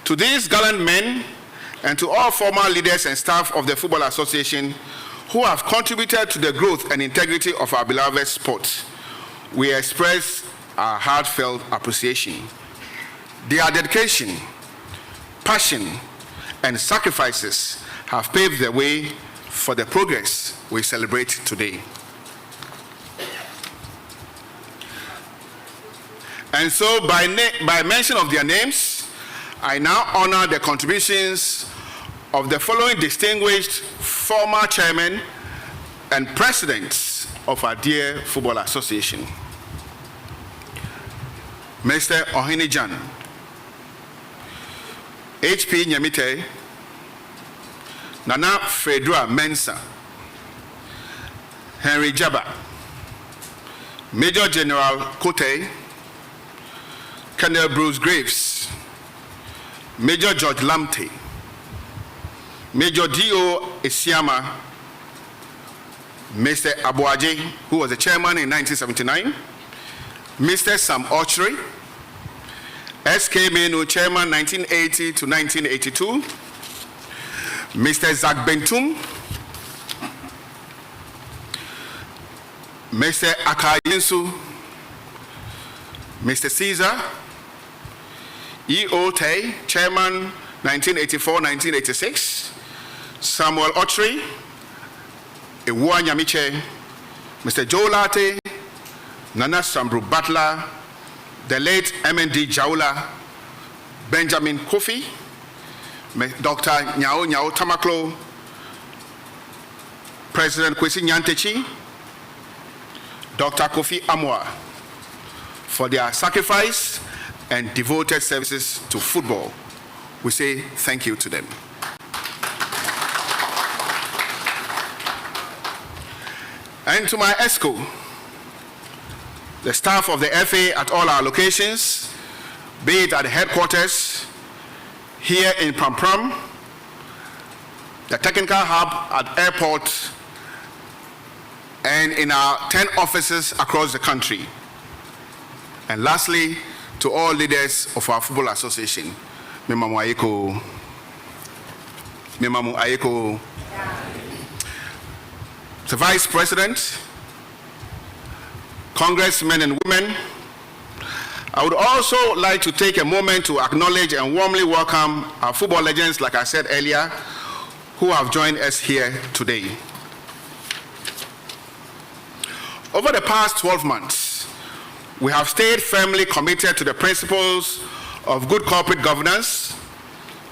To these gallant men and to all former leaders and staff of the Football Association who have contributed to the growth and integrity of our beloved sport, we express our heartfelt appreciation. Their dedication, passion, and sacrifices have paved the way for the progress we celebrate today. And so, by mention of their names, I now honor the contributions of the following distinguished former chairmen and presidents of our dear Football Association. Mr. Ohinijan, H.P. Nyamite, Nana Fredua Mensah, Henry Jabba, Major General Kote, Colonel Bruce Graves, Major George Lamte, Major D.O. Isiama, Mr. Abuaje, who was the chairman in 1979, Mr. Sam Ochre, S.K. Menu, chairman 1980 to 1982, Mr. Zach Bentum, Mr. Akayinsu, Mr. Caesar, E.O. Tay, chairman 1984-1986, Samuel Otri, Ewa Nyamiche, Mr. Joe Latte, Nana Sambru Butler, the late M.N.D. Jaula, Benjamin Kofi, Dr. Nyao Tamaklo, President Kwesi Nyantechi, Dr. Kofi Amwa, for their sacrifice and devoted services to football. We say thank you to them. And to my ESCO, the staff of the FA at all our locations, be it at the headquarters, here in Pram Pram, the technical hub at airport, and in our 10 offices across the country. And lastly, to all leaders of our Football Association, Memamu Ayeko, Memamu Ayeko, the Vice President, Congressmen and women, I would also like to take a moment to acknowledge and warmly welcome our football legends, like I said earlier, who have joined us here today. Over the past 12 months, we have stayed firmly committed to the principles of good corporate governance,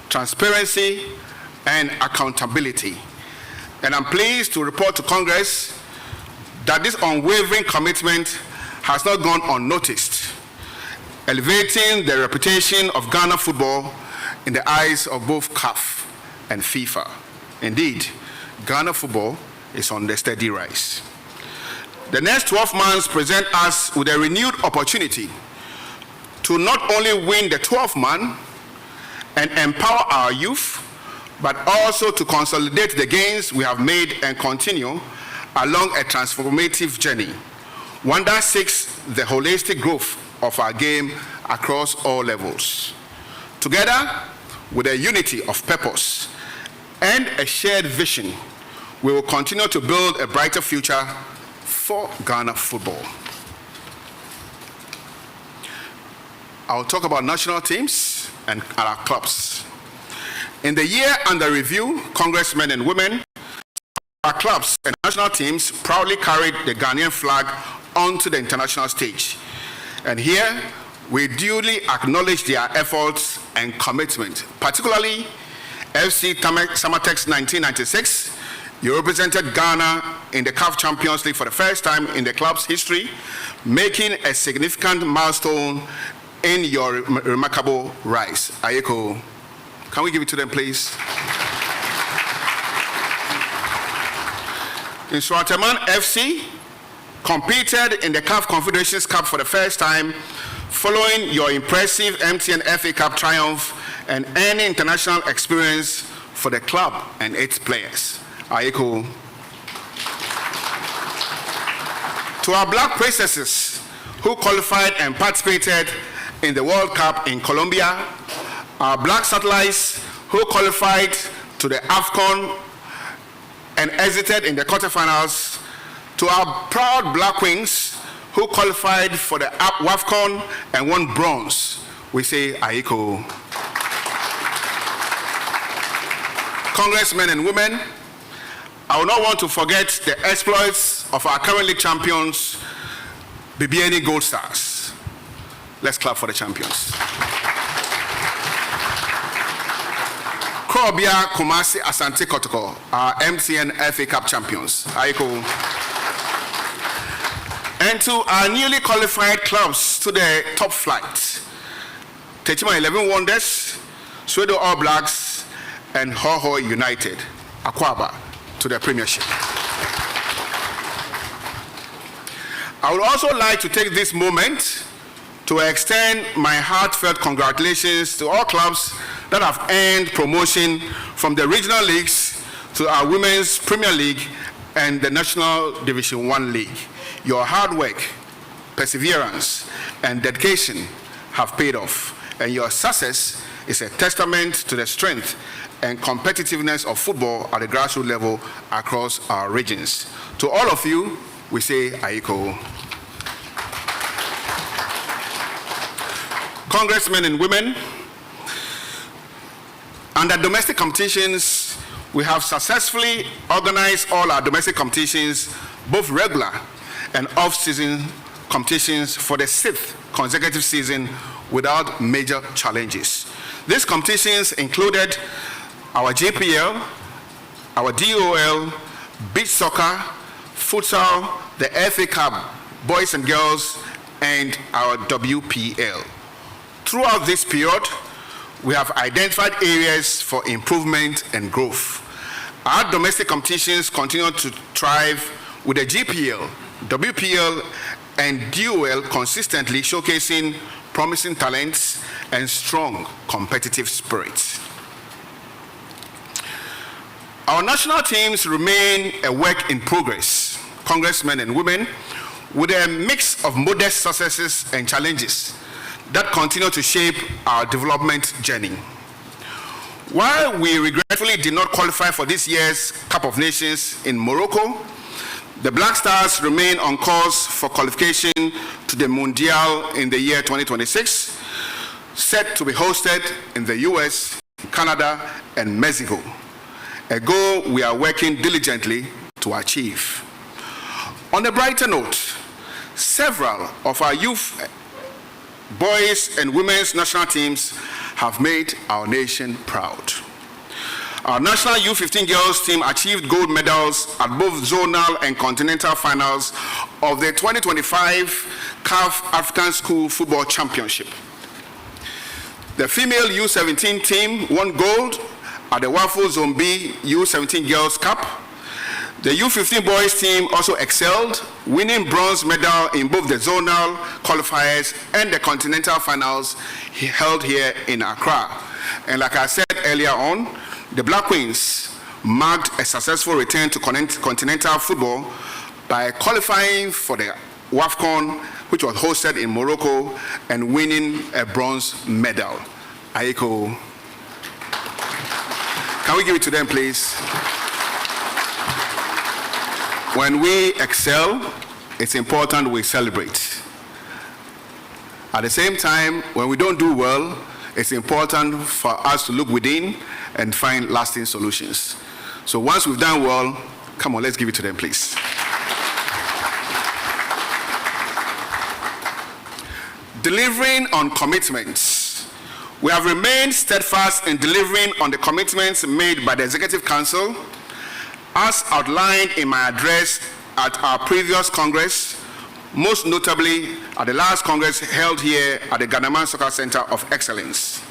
transparency, and accountability. And I'm pleased to report to Congress that this unwavering commitment has not gone unnoticed, elevating the reputation of Ghana football in the eyes of both CAF and FIFA. Indeed, Ghana football is on the steady rise. The next 12 months present us with a renewed opportunity to not only win the 12th man and empower our youth, but also to consolidate the gains we have made and continue along a transformative journey, one that seeks the holistic growth of our game across all levels. Together, with a unity of purpose and a shared vision, we will continue to build a brighter future for Ghana football. I'll talk about national teams and our clubs. In the year under review, Congressmen and women, our clubs and national teams proudly carried the Ghanaian flag onto the international stage. And here, we duly acknowledge their efforts and commitment, particularly FC Samatex 1996. You represented Ghana in the CAF Champions League for the first time in the club's history, making a significant milestone in your remarkable rise. Ayeko, can we give it to them, please? In Swarteman FC, competed in the CAF Confederations Cup for the first time, following your impressive MTN FA Cup triumph and earning international experience for the club and its players. Ayeko. To our black princesses who qualified and participated in the World Cup in Colombia, our black satellites who qualified to the AFCON and exited in the quarterfinals, to our proud black queens who qualified for the WAFCON and won bronze, we say Aiko. Congressmen and women, I will not want to forget the exploits of our current league champions, Bibiani Gold Stars. Let's clap for the champions. Krobia Kumasi Asante Kotoko, our MTN FA Cup champions. Aiko. And to our newly qualified clubs to the top flight, Techima 11 Wonders, Swedo All Blacks, and Hoho United, Akwaba, to the Premiership. I would also like to take this moment to extend my heartfelt congratulations to all clubs that have earned promotion from the regional leagues to our Women's Premier League and the National Division 1 League. Your hard work, perseverance, and dedication have paid off, and your success is a testament to the strength and competitiveness of football at the grassroots level across our regions. To all of you, we say Aiko. Congressmen and women, under domestic competitions, we have successfully organized all our domestic competitions, both regular and off-season competitions, for the 6th consecutive season without major challenges. These competitions included our JPL, our DOL, beach soccer, futsal, the FA Cup, boys and girls, and our WPL. Throughout this period, we have identified areas for improvement and growth. Our domestic competitions continue to thrive with the GPL, WPL, and DOL consistently showcasing promising talents and strong competitive spirits. Our national teams remain a work in progress, congressmen and women, with a mix of modest successes and challenges that continue to shape our development journey. While we regretfully did not qualify for this year's Cup of Nations in Morocco, the Black Stars remain on course for qualification to the Mundial in the year 2026, set to be hosted in the US, Canada, and Mexico, a goal we are working diligently to achieve. On a brighter note, several of our youth, boys and women's national teams have made our nation proud. Our national U15 girls team achieved gold medals at both zonal and continental finals of the 2025 CAF African School Football Championship. The female U17 team won gold at the Wafo Zone B U17 Girls Cup. The U15 boys team also excelled, winning bronze medal in both the zonal qualifiers and the continental finals held here in Accra. And like I said earlier on, the Black Queens marked a successful return to continental football by qualifying for the WAFCON, which was hosted in Morocco, and winning a bronze medal. Aiko. Can we give it to them, please? When we excel, it's important we celebrate. At the same time, when we don't do well, it's important for us to look within and find lasting solutions. So once we've done well, come on, let's give it to them, please. Delivering on commitments. We have remained steadfast in delivering on the commitments made by the Executive Council, as outlined in my address at our previous Congress, most notably at the last Congress held here at the Ghanaman Soccer Center of Excellence.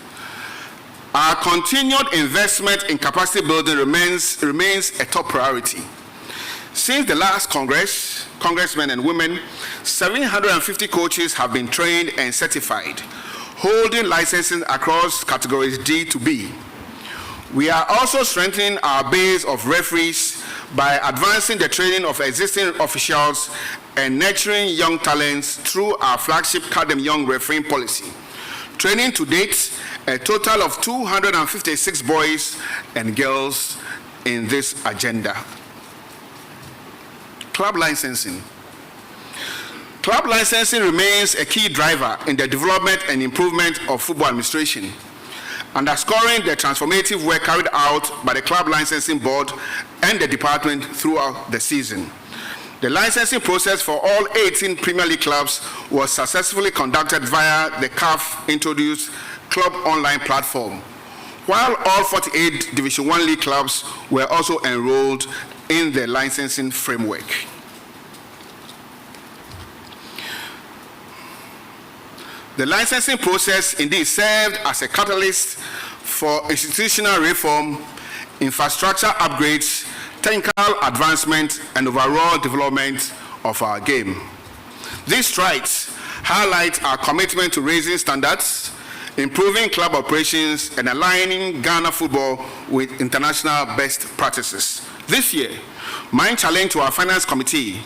Our continued investment in capacity building remains a top priority. Since the last Congress, congressmen and women, 750 coaches have been trained and certified, holding licenses across categories D to B. We are also strengthening our base of referees by advancing the training of existing officials and nurturing young talents through our flagship Academy Young Refereeing policy. Training to date a total of 256 boys and girls in this agenda. Club licensing. Club licensing remains a key driver in the development and improvement of football administration, underscoring the transformative work carried out by the Club Licensing Board and the department throughout the season. The licensing process for all 18 Premier League clubs was successfully conducted via the CAF-introduced Club Online platform, while all 48 Division 1 League clubs were also enrolled in the licensing framework. The licensing process indeed served as a catalyst for institutional reform, infrastructure upgrades, technical advancement, and overall development of our game. These strides highlight our commitment to raising standards, improving club operations, and aligning Ghana football with international best practices. This year, my challenge to our Finance Committee,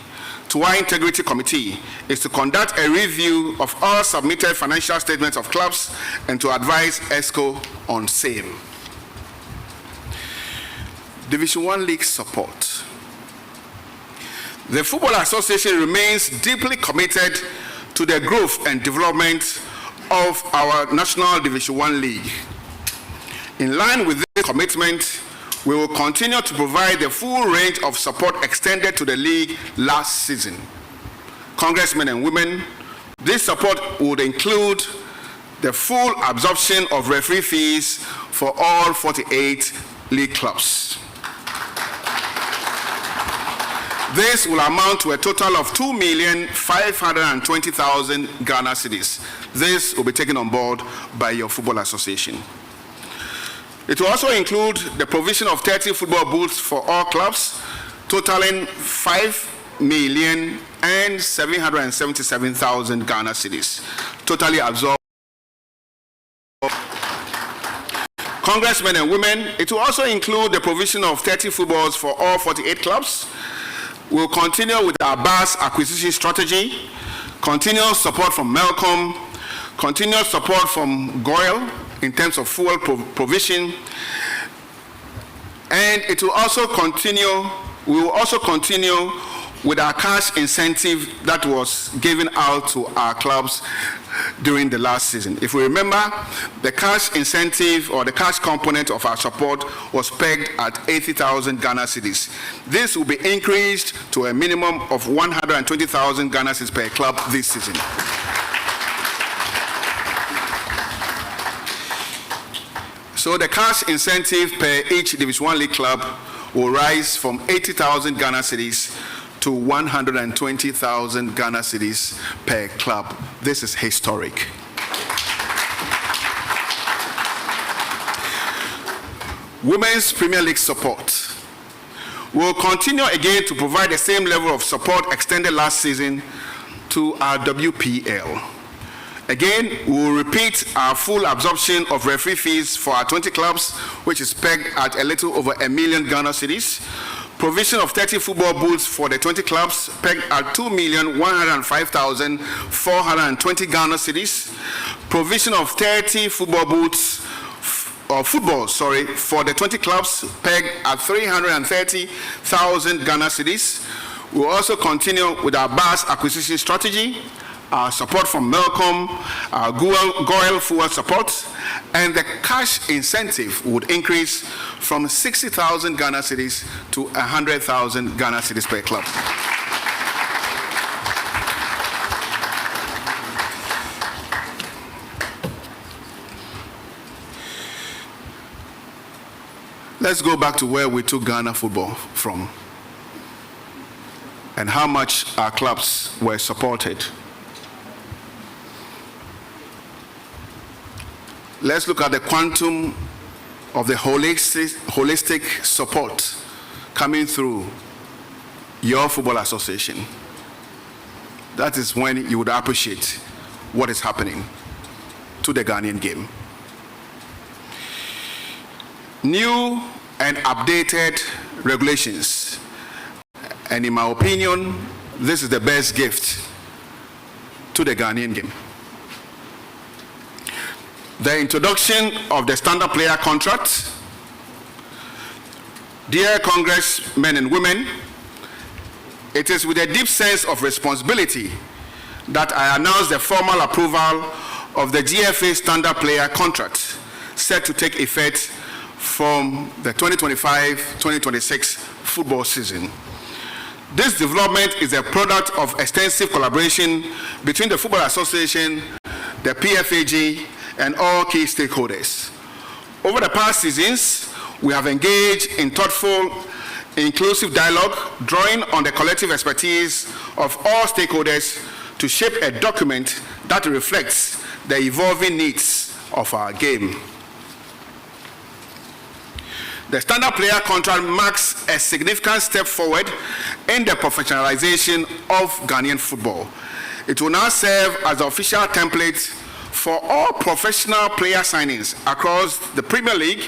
to our Integrity Committee, is to conduct a review of all submitted financial statements of clubs and to advise ESCO on same. Division 1 League support. The Football Association remains deeply committed to the growth and development of our National Division 1 League. In line with this commitment, we will continue to provide the full range of support extended to the league last season. Congressmen and women, this support would include the full absorption of referee fees for all 48 league clubs. This will amount to a total of 2,520,000 Ghana cedis. This will be taken on board by your Football Association. It will also include the provision of 30 football booths for all clubs, totaling 5,777,000 Ghana cedis, totally absorbed. Congressmen and women, it will also include the provision of 30 footballs for all 48 clubs. We'll continue with our bus acquisition strategy, continuous support from Melcom, continuous support from GOIL in terms of fuel provision, and it will also continue, we will also continue with our cash incentive that was given out to our clubs during the last season. If we remember, the cash incentive or the cash component of our support was pegged at 80,000 Ghana cedis. This will be increased to a minimum of 120,000 Ghana cedis per club this season. So the cash incentive per each Division 1 League club will rise from 80,000 Ghana cedis to 120,000 Ghana cedis per club. This is historic. Women's Premier League support. We'll continue again to provide the same level of support extended last season to our WPL. Again, we will repeat our full absorption of referee fees for our 20 clubs, which is pegged at a little over 1 million Ghana cedis. Provision of 30 football booths for the 20 clubs, pegged at 2,105,420 Ghana cedis. Provision of 30 football booths, for the 20 clubs, pegged at 330,000 Ghana cedis. We'll also continue with our bus acquisition strategy, our support from Melcom, our GOIL fuel support, and the cash incentive would increase from 60,000 Ghana cedis to 100,000 Ghana cedis per club. Let's go back to where we took Ghana football from and how much our clubs were supported. Let's look at the quantum of the holistic support coming through your Football Association. That is when you would appreciate what is happening to the Ghanaian game. New and updated regulations. And in my opinion, this is the best gift to the Ghanaian game. the introduction of the standard player contract. Dear congressmen and women, it is with a deep sense of responsibility that I announce the formal approval of the GFA standard player contract set to take effect from the 2025-2026 football season. This development is a product of extensive collaboration between the Football Association, the PFAG, and all key stakeholders. Over the past seasons, we have engaged in thoughtful, inclusive dialogue, drawing on the collective expertise of all stakeholders to shape a document that reflects the evolving needs of our game. The standard player contract marks a significant step forward in the professionalization of Ghanaian football. It will now serve as the official template for all professional player signings across the Premier League,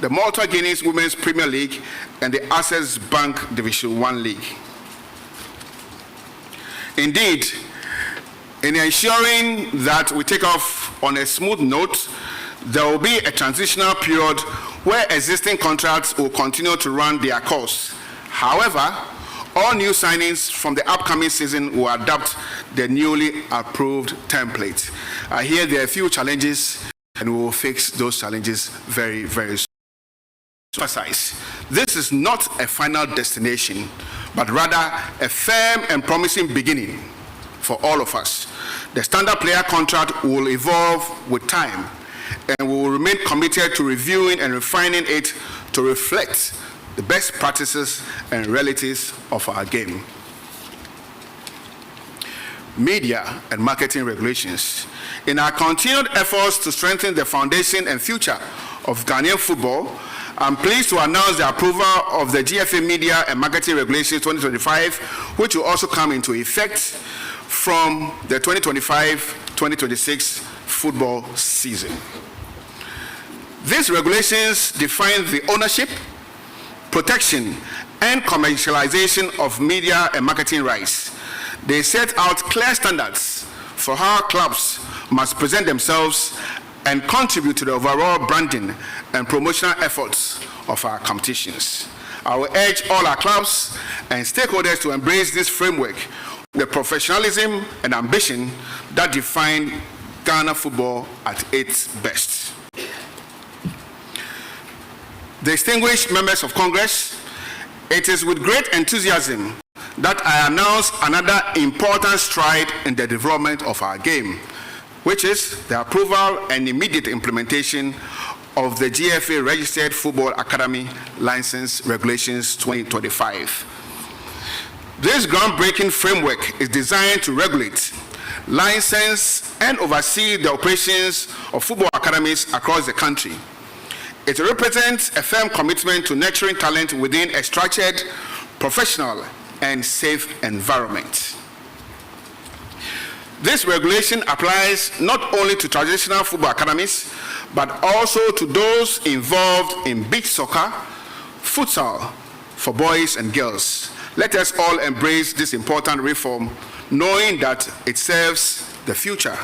the Malta Guineas Women's Premier League, and the Access Bank Division 1 League. Indeed, in ensuring that we take off on a smooth note, there will be a transitional period where existing contracts will continue to run their course. However, all new signings from the upcoming season will adopt the newly approved template. I hear there are a few challenges, and we will fix those challenges very, very soon. This is not a final destination, but rather a firm and promising beginning for all of us. The standard player contract will evolve with time, and we will remain committed to reviewing and refining it to reflect the best practices and realities of our game. Media and marketing regulations. In our continued efforts to strengthen the foundation and future of Ghanaian football, I'm pleased to announce the approval of the GFA Media and Marketing Regulations 2025, which will also come into effect from the 2025-2026 football season. These regulations define the ownership, protection, and commercialization of media and marketing rights. They set out clear standards for how clubs must present themselves and contribute to the overall branding and promotional efforts of our competitions. I will urge all our clubs and stakeholders to embrace this framework, the professionalism and ambition that define Ghana football at its best. Distinguished members of Congress, it is with great enthusiasm that I announce another important stride in the development of our game, which is the approval and immediate implementation of the GFA Registered Football Academy License Regulations 2025. This groundbreaking framework is designed to regulate, license, and oversee the operations of football academies across the country. It represents a firm commitment to nurturing talent within a structured, professional, and safe environment. This regulation applies not only to traditional football academies, but also to those involved in beach soccer, futsal for boys and girls. Let us all embrace this important reform, knowing that it serves the future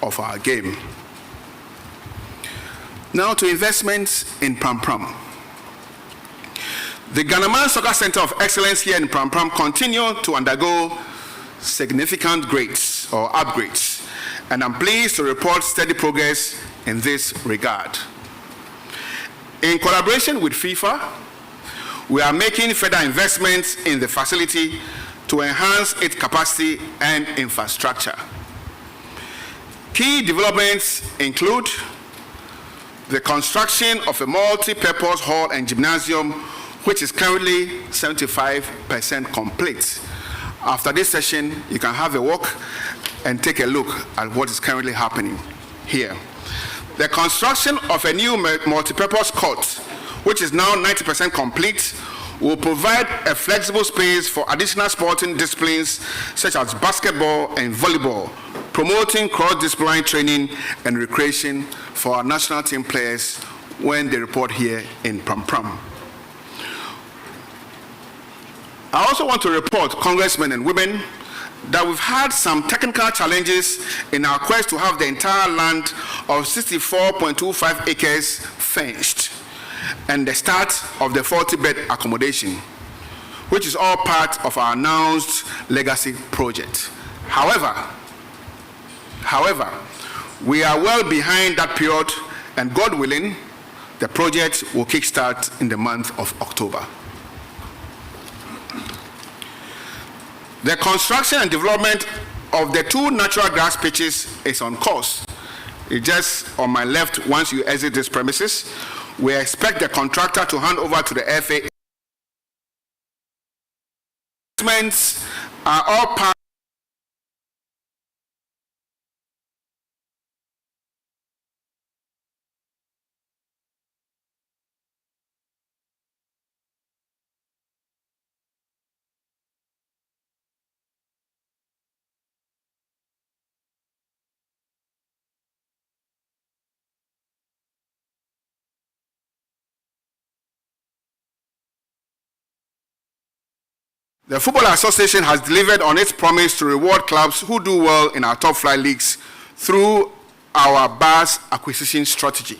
of our game. Now to investments in Pram Pram. The Ghanaman Soccer Center of Excellence here in Pram Pram continue to undergo significant grades or upgrades, and I'm pleased to report steady progress in this regard. In collaboration with FIFA, we are making further investments in the facility to enhance its capacity and infrastructure. Key developments include the construction of a multi-purpose hall and gymnasium, which is currently 75% complete. After this session, you can have a walk and take a look at what is currently happening here. The construction of a new multi-purpose court, which is now 90% complete, will provide a flexible space for additional sporting disciplines such as basketball and volleyball, promoting cross-disciplinary training and recreation for our national team players when they report here in Pram Pram. I also want to report, congressmen and women, that we've had some technical challenges in our quest to have the entire land of 64.25 acres fenced and the start of the 40-bed accommodation, which is all part of our announced legacy project. However, we are well behind that period, and God willing, the project will kickstart in the month of October. The construction and development of the 2 natural grass pitches is on course. It's just on my left once you exit this premises. We expect the contractor to hand over to the FA. Investments are all part. The Football Association has delivered on its promise to reward clubs who do well in our top flight leagues through our bus acquisition strategy.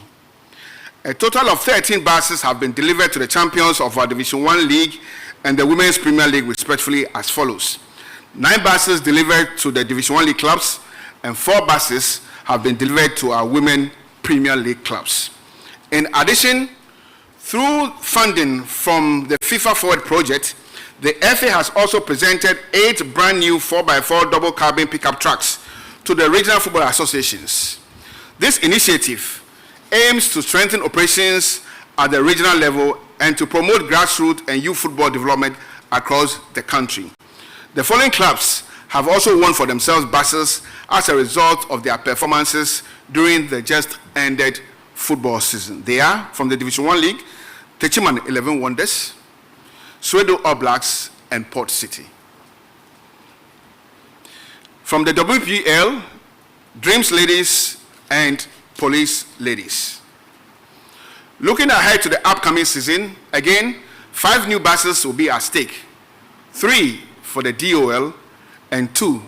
A total of 13 buses have been delivered to the champions of our Division 1 League and the Women's Premier League respectively as follows. 9 buses delivered to the Division 1 League clubs and 4 buses have been delivered to our Women Premier League clubs. In addition, through funding from the FIFA Forward project, the FA has also presented 8 brand new 4x4 double cabin pickup trucks to the regional football associations. This initiative aims to strengthen operations at the regional level and to promote grassroots and youth football development across the country. The following clubs have also won for themselves buses as a result of their performances during the just ended football season. They are from the Division 1 League, Techiman 11 Wonders, Swedo All Blacks, and Port City. From the WPL, Dreams Ladies and Police Ladies. Looking ahead to the upcoming season, again, 5 new buses will be at stake. 3 for the DOL and 2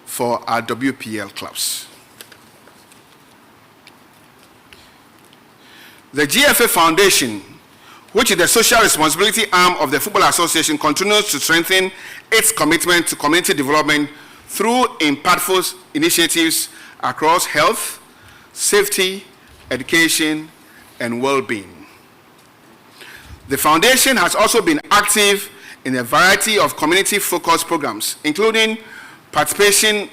for our WPL clubs. The GFA Foundation, which is the social responsibility arm of the Football Association, continues to strengthen its commitment to community development through impactful initiatives across health, safety, education, and well-being. The foundation has also been active in a variety of community-focused programs, including participation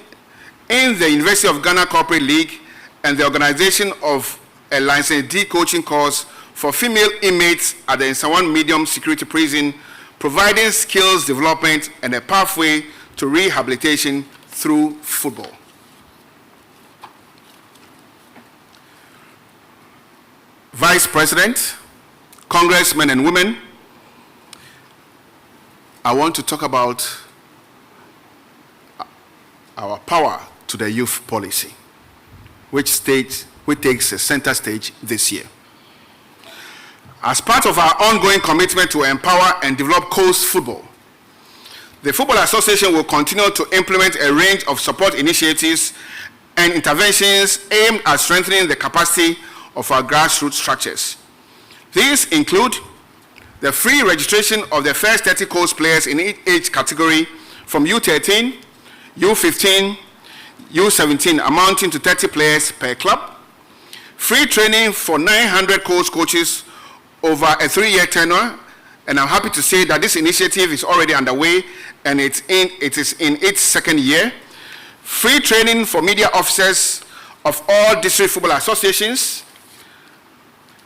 in the University of Ghana Corporate League and the organization of a licensed coaching course for female inmates at the Nsawan Medium Security Prison, providing skills development and a pathway to rehabilitation through football. Vice President, Congressmen and women, I want to talk about our power to the youth policy, which takes a center stage this year. As part of our ongoing commitment to empower and develop coast football, the Football Association will continue to implement a range of support initiatives and interventions aimed at strengthening the capacity of our grassroots structures. These include the free registration of the first 30 coast players in each age category from U13, U15, U17, amounting to 30 players per club, free training for 900 coast coaches over a 3-year tenure, and I'm happy to say that this initiative is already underway and it is in its 2nd year. Free training for media officers of all district football associations.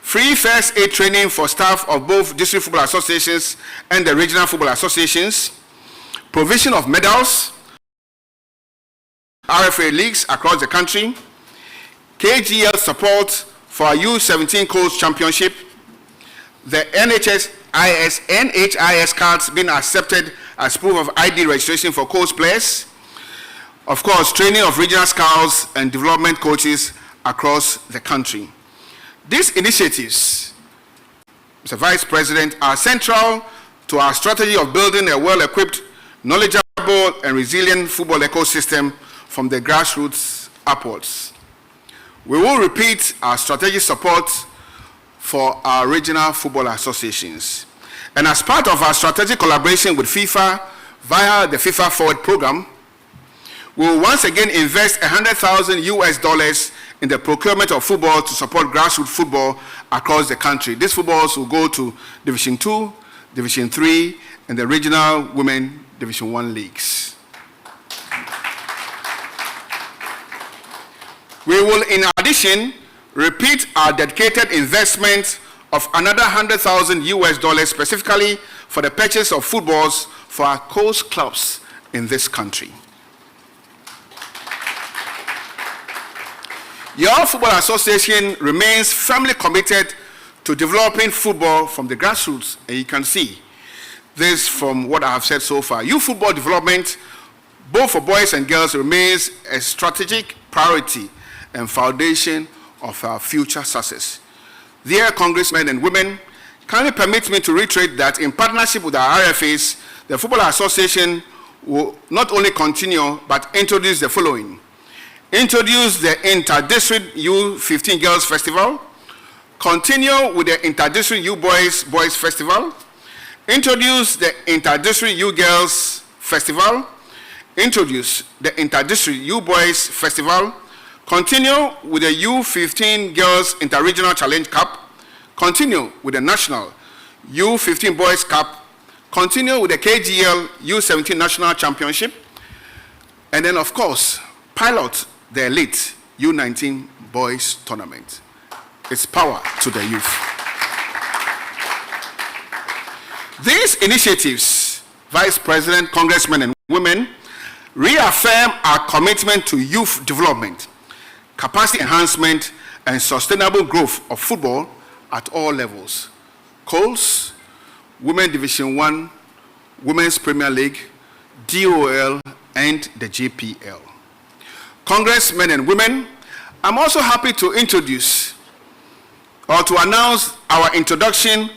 Free first aid training for staff of both district football associations and the regional football associations. Provision of medals, RFA leagues across the country. KGL support for our U17 coast championship. The NHIS cards being accepted as proof of ID registration for coach players. Of course, training of regional scouts and development coaches across the country. These initiatives, Mr. Vice President, are central to our strategy of building a well-equipped, knowledgeable sustainable and resilient football ecosystem from the grassroots upwards. We will repeat our strategic support for our regional football associations. And as part of our strategic collaboration with FIFA via the FIFA Forward program, we will once again invest $100,000 in the procurement of football to support grassroots football across the country. These footballs will go to Division 2, Division 3, and the regional women Division 1 leagues. We will, in addition, repeat our dedicated investment of another $100,000 specifically for the purchase of footballs for our coast clubs in this country. Your Football Association remains firmly committed to developing football from the grassroots, and you can see this from what I have said so far. Youth football development, both for boys and girls, remains a strategic priority and foundation of our future success. Dear congressmen and women, kindly permit me to reiterate that in partnership with our RFAs, the Football Association will not only continue but introduce the following. Introduce the Inter-District U15 Girls Festival, continue with the Inter-District U Boys Festival, introduce the Inter-District U Girls Festival, introduce the Inter-District U Boys Festival, continue with the U15 Girls Inter-Regional Challenge Cup, continue with the National U15 Boys Cup, continue with the KGL U17 National Championship, and then of course, pilot the elite U19 Boys Tournament. It's power to the youth. These initiatives, Vice President, Congressmen and women, reaffirm our commitment to youth development, capacity enhancement, and sustainable growth of football at all levels. Coles, Women Division 1, Women's Premier League, DOL, and the JPL. Congressmen and women, I'm also happy to introduce or to announce our introduction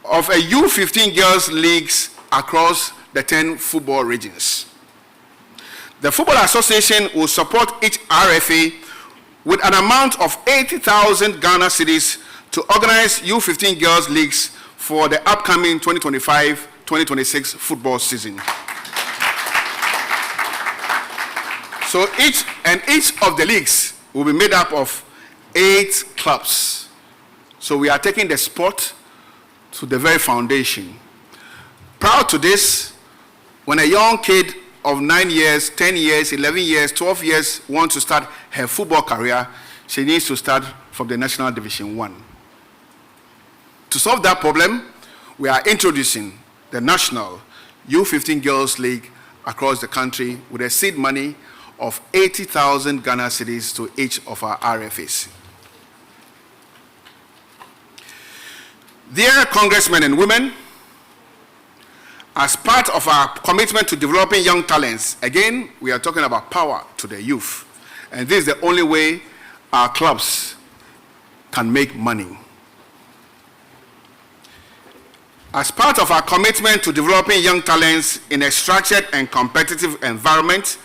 of a U15 Girls Leagues across the 10 football regions. The Football Association will support each RFA with an amount of 80,000 Ghana cedis to organize U15 Girls Leagues for the upcoming 2025-2026 football season. So each of the leagues will be made up of 8 clubs. So we are taking the sport to the very foundation. Prior to this, when a young kid of 9 years, 10 years, 11 years, 12 years wants to start her football career, she needs to start from the National Division 1. To solve that problem, we are introducing the National U15 Girls League across the country with a seed money of 80,000 Ghana cedis to each of our RFAs. Dear congressmen and women, as part of our commitment to developing young talents, again, we are talking about power to the youth. And this is the only way our clubs can make money. As part of our commitment to developing young talents in a structured and competitive environment,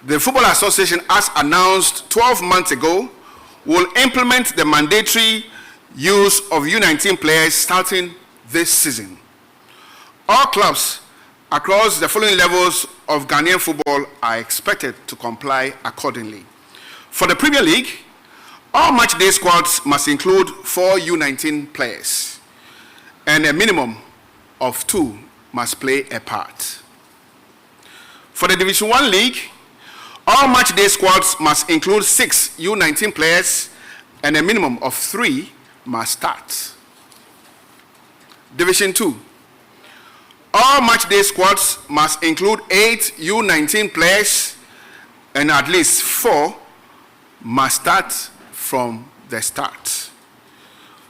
the Football Association, as announced 12 months ago, will implement the mandatory use of U19 players starting this season. All clubs across the following levels of Ghanaian football are expected to comply accordingly. For the Premier League, all matchday squads must include 4 U19 players, and a minimum of 2 must play a part. For the Division 1 League, all matchday squads must include 6 U19 players, and a minimum of 3 must start. Division 2, all matchday squads must include 8 U19 players, and at least 4 must start from the start.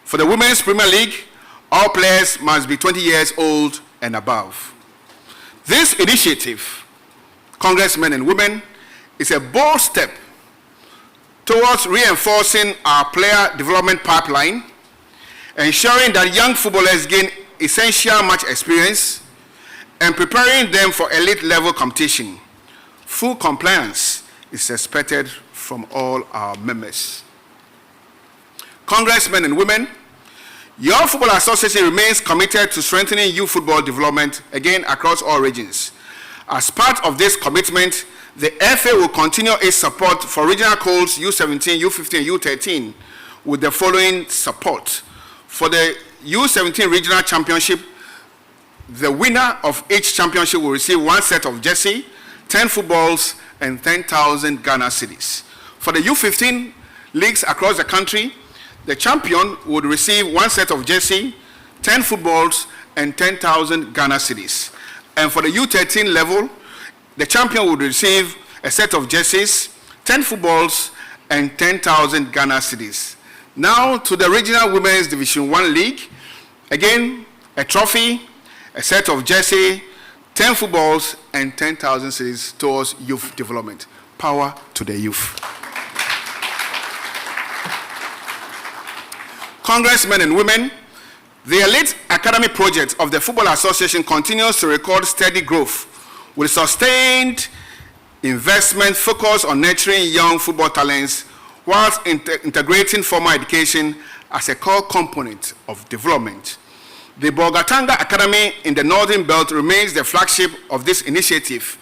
For the Women's Premier League, all players must be 20 years old and above. This initiative, congressmen and women, is a bold step towards reinforcing our player development pipeline, ensuring that young footballers gain essential match experience, and preparing them for elite level competition. Full compliance is expected from all our members. Congressmen and women, your Football Association remains committed to strengthening youth football development, again, across all regions. As part of this commitment, the FA will continue its support for regional codes U17, U15, U13 with the following support. For the U17 Regional Championship, the winner of each championship will receive 1 set of jersey, 10 footballs, and 10,000 Ghana cedis. For the U15 leagues across the country, the champion would receive 1 set of jersey, 10 footballs, and 10,000 Ghana cedis. And for the U13 level, the champion would receive a set of jerseys, 10 footballs, and 10,000 Ghana cedis. Now to the Regional Women's Division 1 League. Again, a trophy, a set of jersey, 10 footballs, and 10,000 cedis towards youth development. Power to the youth. Congressmen and women, the elite academy project of the Football Association continues to record steady growth with sustained investment focused on nurturing young football talents whilst integrating formal education as a core component of development. The Bolgatanga Academy in the Northern Belt remains the flagship of this initiative,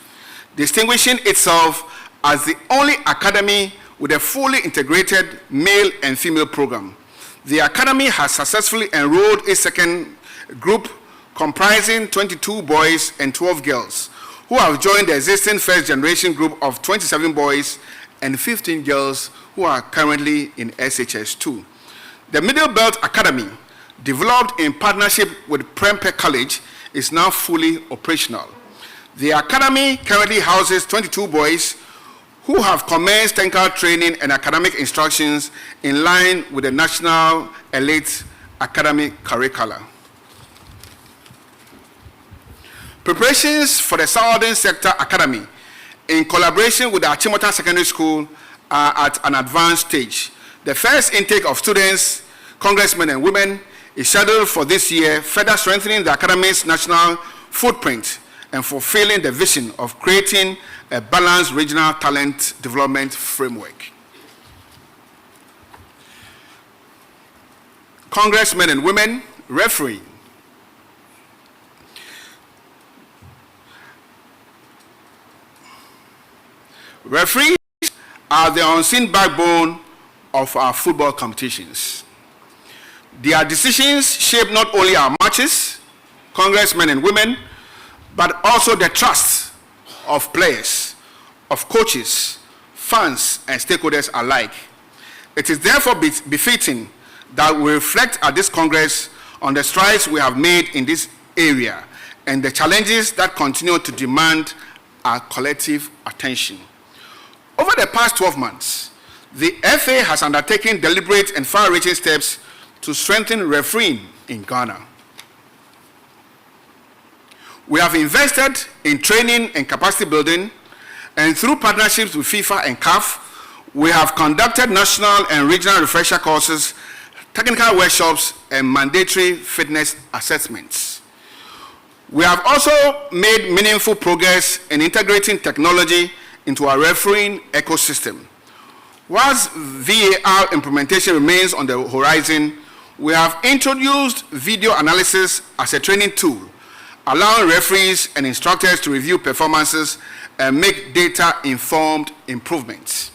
distinguishing itself as the only academy with a fully integrated male and female program. The academy has successfully enrolled its second group comprising 22 boys and 12 girls who have joined the existing first generation group of 27 boys and 15 girls who are currently in SHS2. The Middle Belt Academy, developed in partnership with Prempeh College, is now fully operational. The academy currently houses 22 boys who have commenced technical training and academic instructions in line with the National Elite Academy curricula. Preparations for the Southern Sector Academy, in collaboration with the Achimota Secondary School, are at an advanced stage. The first intake of students, congressmen and women, is scheduled for this year, further strengthening the academy's national footprint and fulfilling the vision of creating a balanced regional talent development framework. Congressmen and women, referee. Referees are the unseen backbone of our football competitions. Their decisions shape not only our matches, congressmen and women, but also the trust of players, of coaches, fans, and stakeholders alike. It is therefore befitting that we reflect at this Congress on the strides we have made in this area and the challenges that continue to demand our collective attention. Over the past 12 months, the FA has undertaken deliberate and far-reaching steps to strengthen refereeing in Ghana. We have invested in training and capacity building, and through partnerships with FIFA and CAF, we have conducted national and regional refresher courses, technical workshops, and mandatory fitness assessments. We have also made meaningful progress in integrating technology into our refereeing ecosystem. Whilst VAR implementation remains on the horizon, we have introduced video analysis as a training tool, allowing referees and instructors to review performances and make data-informed improvements.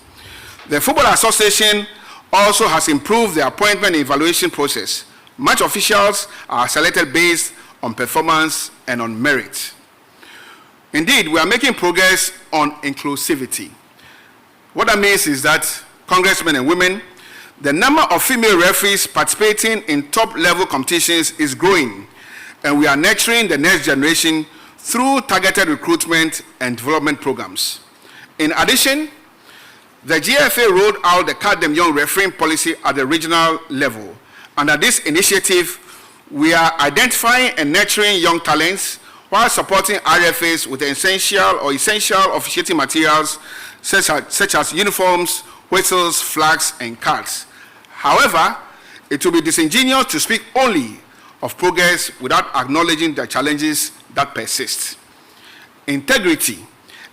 The Football Association also has improved the appointment and evaluation process. Match officials are selected based on performance and on merit. Indeed, we are making progress on inclusivity. What that means is that, congressmen and women, the number of female referees participating in top-level competitions is growing, and we are nurturing the next generation through targeted recruitment and development programs. In addition, the GFA rolled out the Card Them Young refereeing policy at the regional level. Under this initiative, we are identifying and nurturing young talents while supporting RFAs with essential officiating materials such as uniforms, whistles, flags, and cards. However, it will be disingenuous to speak only of progress without acknowledging the challenges that persist. Integrity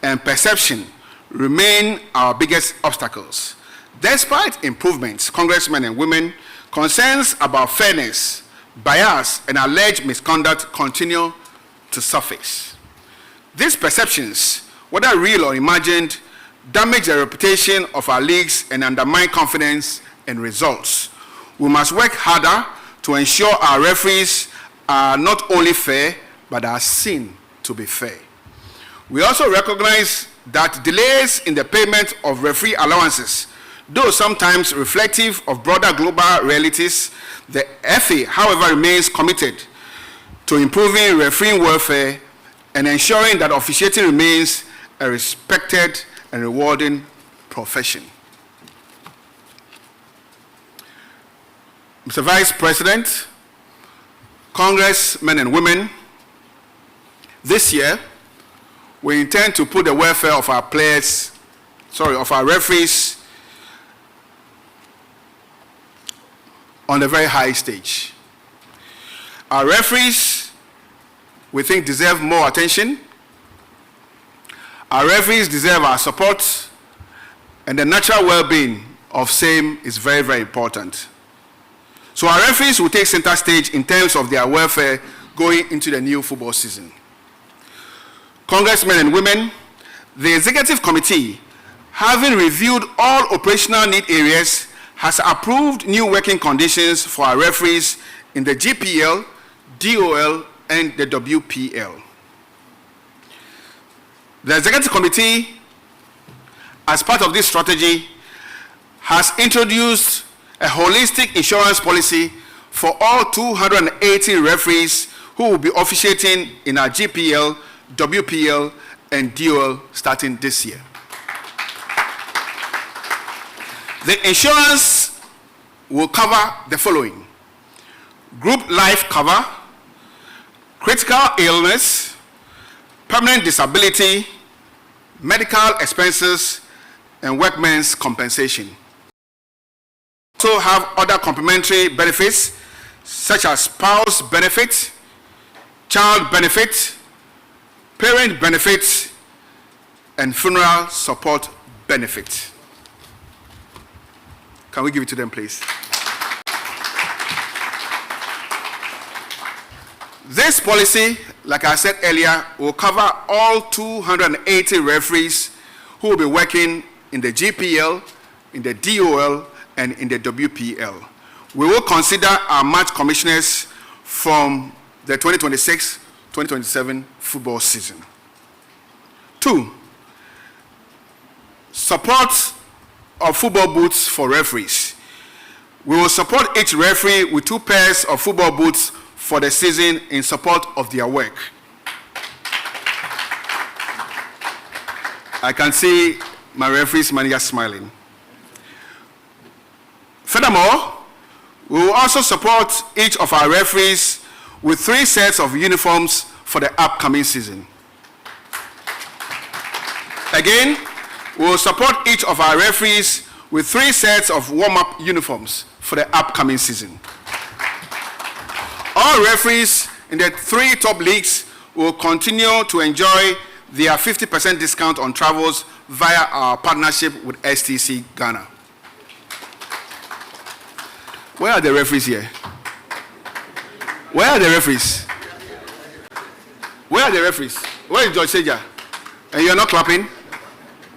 and perception remain our biggest obstacles. Despite improvements, congressmen and women, concerns about fairness, bias, and alleged misconduct continue to surface. These perceptions, whether real or imagined, damage the reputation of our leagues and undermine confidence in results. We must work harder to ensure our referees are not only fair, but are seen to be fair. We also recognize that delays in the payment of referee allowances, though sometimes reflective of broader global realities, the FA, however, remains committed to improving refereeing welfare and ensuring that officiating remains a respected and rewarding profession. Mr. Vice President, Congressmen and women, this year, we intend to put the welfare of our of our referees on a very high stage. Our referees, we think, deserve more attention. Our referees deserve our support, and the natural well-being of same is very, very important. So our referees will take center stage in terms of their welfare going into the new football season. Congressmen and women, the Executive Committee, having reviewed all operational need areas, has approved new working conditions for our referees in the GPL, DOL, and the WPL. The Executive Committee, as part of this strategy, has introduced a holistic insurance policy for all 280 referees who will be officiating in our GPL, WPL, and DOL starting this year. The insurance will cover the following: group life cover, critical illness, permanent disability, medical expenses, and workmen's compensation. Also have other complementary benefits such as spouse benefit, child benefit, parent benefit, and funeral support benefit. Can we give it to them, please? This policy, like I said earlier, will cover all 280 referees who will be working in the GPL, in the DOL, and in the WPL. We will consider our match commissioners from the 2026-2027 football season. 2, support of football boots for referees. We will support each referee with 2 pairs of football boots for the season in support of their work. I can see my referees manager smiling. Furthermore, we will also support each of our referees with 3 sets of uniforms for the upcoming season. Again, we will support each of our referees with 3 sets of warm-up uniforms for the upcoming season. All referees in the 3 top leagues will continue to enjoy their 50% discount on travels via our partnership with STC Ghana. Where are the referees here? Where are the referees? Where are the referees? Where is George Seja? And you're not clapping?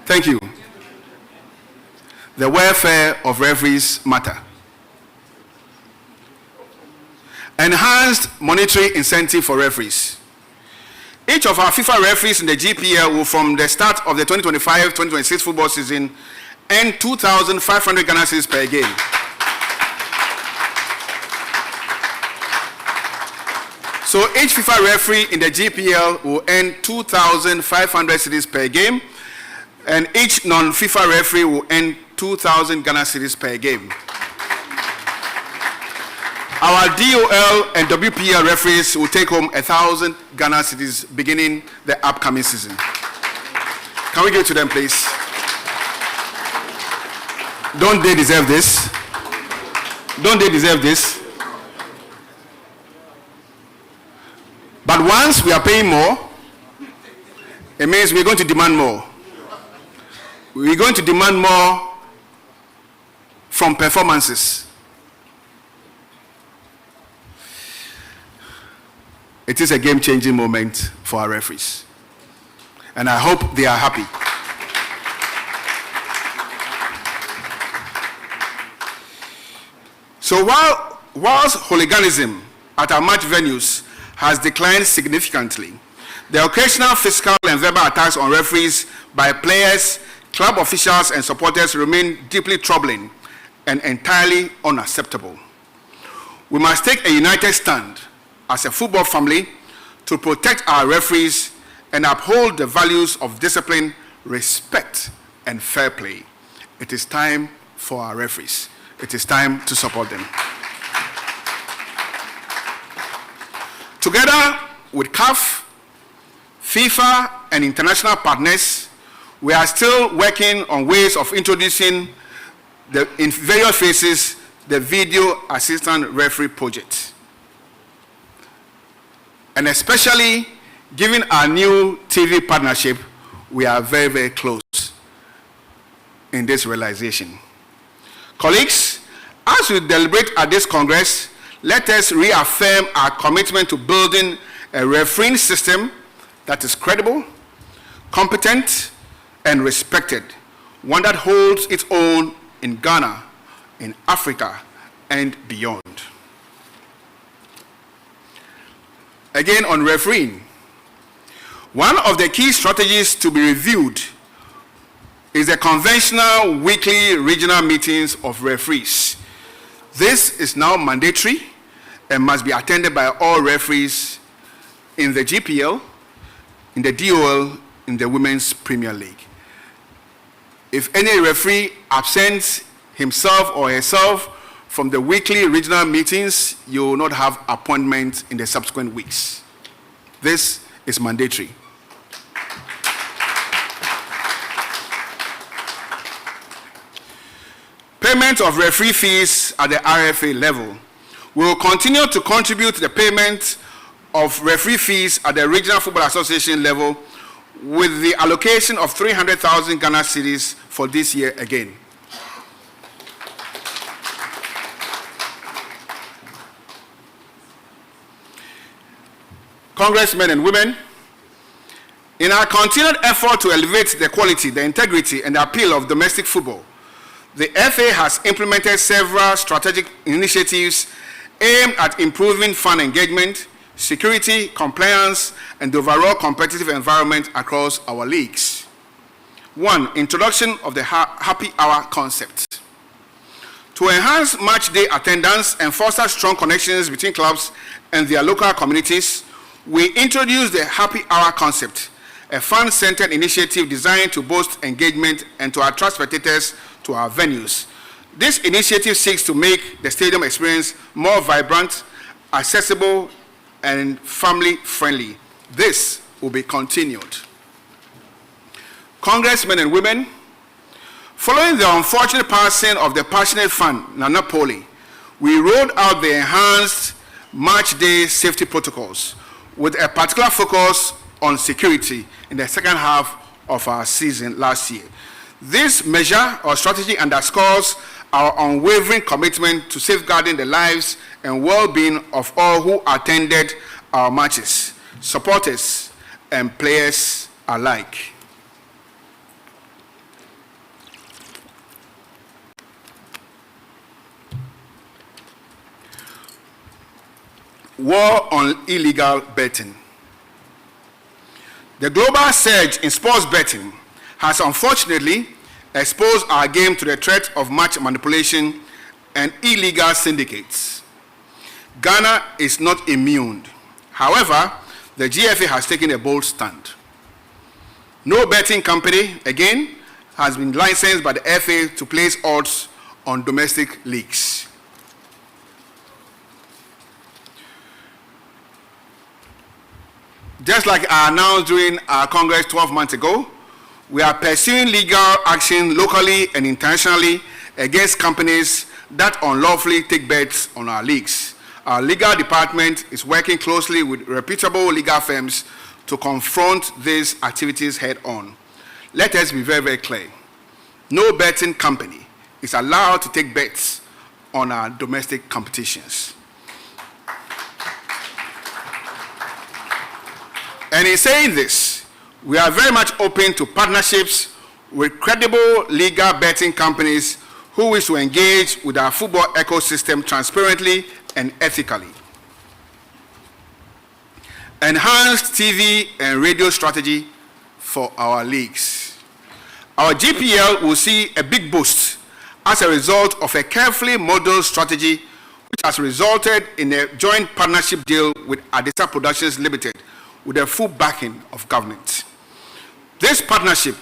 Thank you. The welfare of referees matter. Enhanced monetary incentive for referees. Each of our FIFA referees in the GPL will, from the start of the 2025-2026 football season, earn 2,500 Ghana cedis per game. So each FIFA referee in the GPL will earn 2,500 cedis per game, and each non-FIFA referee will earn 2,000 Ghana cedis per game. Our DOL and WPL referees will take home 1,000 Ghana cedis beginning the upcoming season. Can we give it to them, please? Don't they deserve this? Don't they deserve this? But once we are paying more, it means we're going to demand more. We're going to demand more from performances. It is a game-changing moment for our referees. And I hope they are happy. So whilst hooliganism at our match venues has declined significantly, the occasional physical and verbal attacks on referees by players, club officials, and supporters remain deeply troubling and entirely unacceptable. We must take a united stand as a football family to protect our referees and uphold the values of discipline, respect, and fair play. It is time for our referees. It is time to support them. Together with CAF, FIFA, and international partners, we are still working on ways of introducing in various phases the video assistant referee project. And especially given our new TV partnership, we are very, very close in this realization. Colleagues, as we deliberate at this Congress, let us reaffirm our commitment to building a refereeing system that is credible, competent, and respected, one that holds its own in Ghana, in Africa, and beyond. Again, on refereeing, one of the key strategies to be reviewed is the conventional weekly regional meetings of referees. This is now mandatory and must be attended by all referees in the GPL, in the DOL, in the Women's Premier League. If any referee absents himself or herself from the weekly regional meetings, you will not have appointments in the subsequent weeks. This is mandatory. Payment of referee fees at the RFA level. We will continue to contribute to the payment of referee fees at the Regional Football Association level with the allocation of 300,000 Ghana cedis for this year again. Congressmen and women, in our continued effort to elevate the quality, the integrity, and the appeal of domestic football, the FA has implemented several strategic initiatives aimed at improving fan engagement, security, compliance, and the overall competitive environment across our leagues. 1. Introduction of the happy hour concept. To enhance match day attendance and foster strong connections between clubs and their local communities, we introduced the happy hour concept, a fan-centered initiative designed to boost engagement and to attract spectators to our venues. This initiative seeks to make the stadium experience more vibrant, accessible, and family-friendly. This will be continued. Congressmen and women, following the unfortunate passing of the passionate fan, Nana Poli, we rolled out the enhanced match day safety protocols with a particular focus on security in the second half of our season last year. This measure or strategy underscores our unwavering commitment to safeguarding the lives and well-being of all who attended our matches, supporters and players alike. War on illegal betting. The global surge in sports betting has unfortunately exposed our game to the threat of match manipulation and illegal syndicates. Ghana is not immune. However, the GFA has taken a bold stand. No betting company, again, has been licensed by the FA to place odds on domestic leagues. Just like I announced during our Congress 12 months ago, we are pursuing legal action locally and internationally against companies that unlawfully take bets on our leagues. Our legal department is working closely with reputable legal firms to confront these activities head on. Let us be very, very clear. No betting company is allowed to take bets on our domestic competitions. And in saying this, we are very much open to partnerships with credible legal betting companies who wish to engage with our football ecosystem transparently and ethically. Enhanced TV and radio strategy for our leagues. Our GPL will see a big boost as a result of a carefully modeled strategy which has resulted in a joint partnership deal with Adisa Productions Limited with the full backing of government. This partnership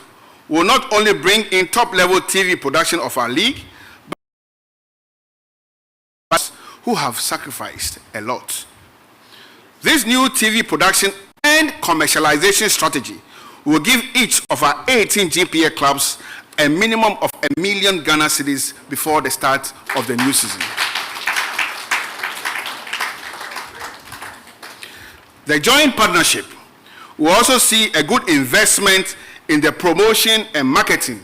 will not only bring in top-level TV production of our league, but who have sacrificed a lot. This new TV production and commercialization strategy will give each of our 18 GPA clubs a minimum of 1 million Ghana cedis before the start of the new season. The joint partnership will also see a good investment in the promotion and marketing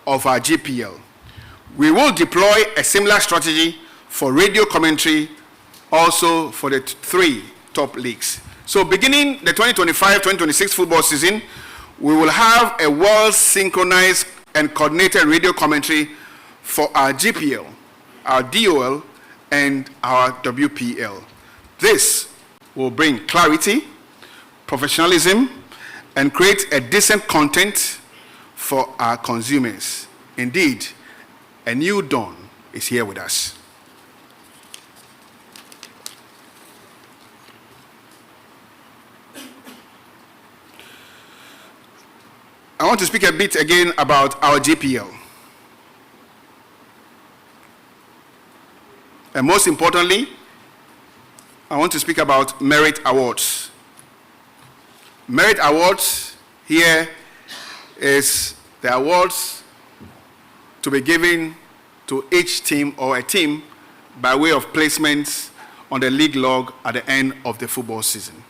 of our GPL. We will deploy a similar strategy for radio commentary also for the 3 top leagues. So beginning the 2025-2026 football season, we will have a well-synchronized and coordinated radio commentary for our GPL, our DOL, and our WPL. This will bring clarity, professionalism, and create a decent content for our consumers. Indeed, a new dawn is here with us. I want to speak a bit again about our GPL. And most importantly, I want to speak about merit awards. Merit awards here is the awards to be given to each team or a team by way of placements on the league log at the end of the football season.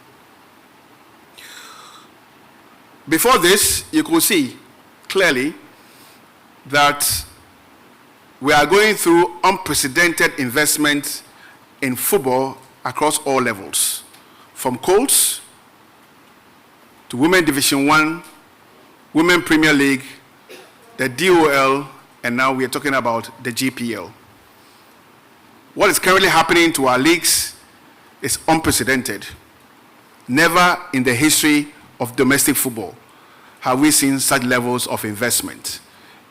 Before this, you could see clearly that we are going through unprecedented investment in football across all levels, from Colts to Women Division 1, Women Premier League, the DOL, and now we are talking about the GPL. What is currently happening to our leagues is unprecedented. Never in the history of domestic football have we seen such levels of investment.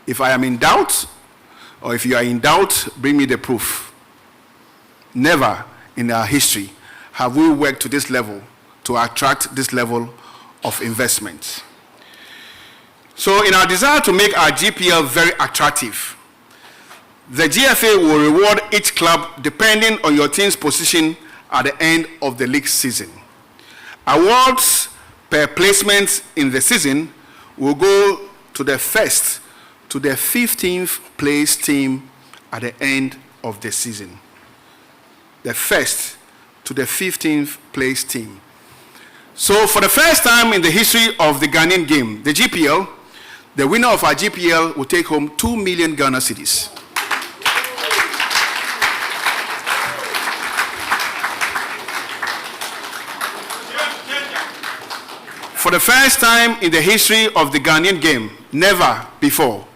If I am in doubt, or if you are in doubt, bring me the proof. Never in our history have we worked to this level to attract this level of investment. So in our desire to make our GPL very attractive, the GFA will reward each club depending on your team's position at the end of the league season. Awards per placement in the season will go to the 1st to the 15th place team at the end of the season. The 1st to the 15th place team. So for the first time in the history of the Ghanaian game, the GPL, the winner of our GPL will take home 2 million Ghana cedis. For the first time in the history of the Ghanaian game, never before.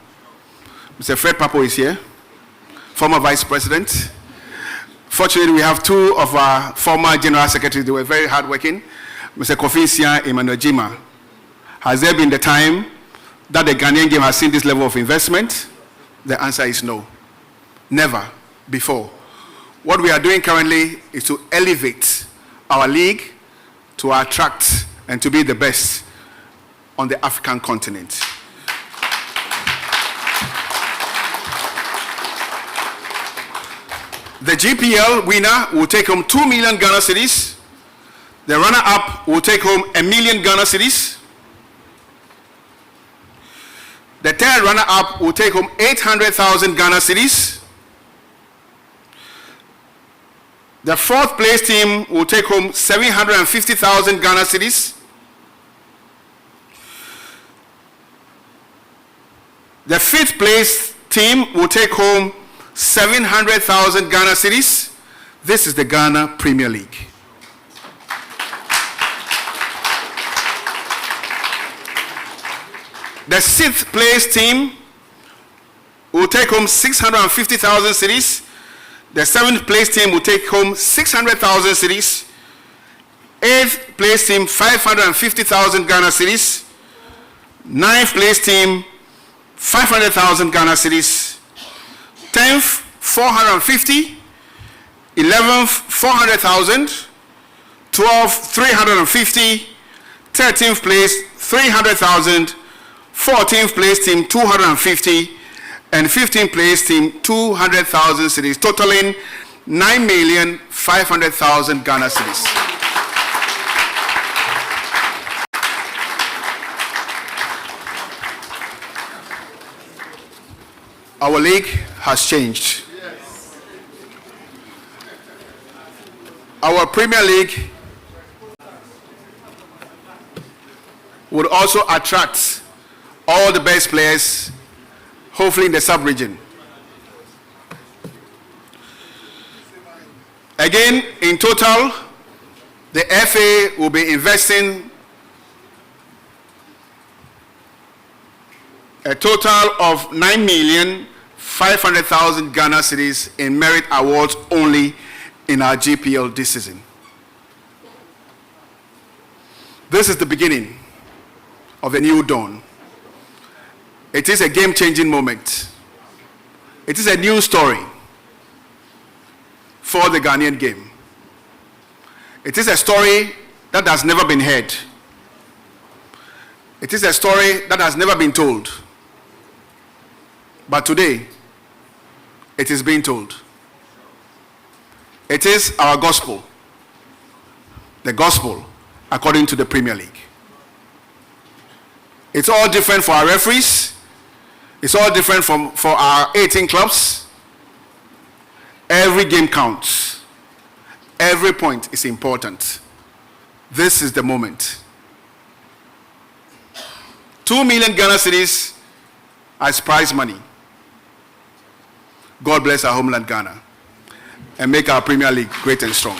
Mr. Fred Papo is here, former Vice President. Fortunately, we have 2 of our former General Secretaries. They were very hardworking. Mr. Kofi Sia, Emmanuel Jima. Has there been the time that the Ghanaian game has seen this level of investment? The answer is no. Never before. What we are doing currently is to elevate our league to attract and to be the best on the African continent. The GPL winner will take home 2 million Ghana cedis. The runner-up will take home 1 million Ghana cedis. The third runner-up will take home 800,000 Ghana cedis. The fourth place team will take home 750,000 Ghana cedis. The fifth place team will take home 700,000 Ghana cedis. This is the Ghana Premier League. The sixth place team will take home 650,000 cedis. The seventh place team will take home 600,000 cedis. Eighth place team, 550,000 Ghana cedis. Ninth place team, 500,000 Ghana cedis. 10th, 450. 11th, 400,000. 12th, 350. 13th place, 300,000. 14th place team, 250. And 15th place team, 200,000 cedis, totaling 9,500,000 Ghana cedis. Our league has changed. Yes. Our Premier League would also attract all the best players, hopefully in the sub-region. Again, in total, the FA will be investing a total of 9,500,000 Ghana cedis in merit awards only in our GPL this season. This is the beginning of a new dawn. It is a game-changing moment. It is a new story for the Ghanaian game. It is a story that has never been heard. It is a story that has never been told. But today, it is being told. It is our gospel. The gospel according to the Premier League. It's all different for our referees. It's all different for our 18 clubs. Every game counts. Every point is important. This is the moment. 2 million Ghana cedis as prize money. God bless our homeland Ghana and make our Premier League great and strong.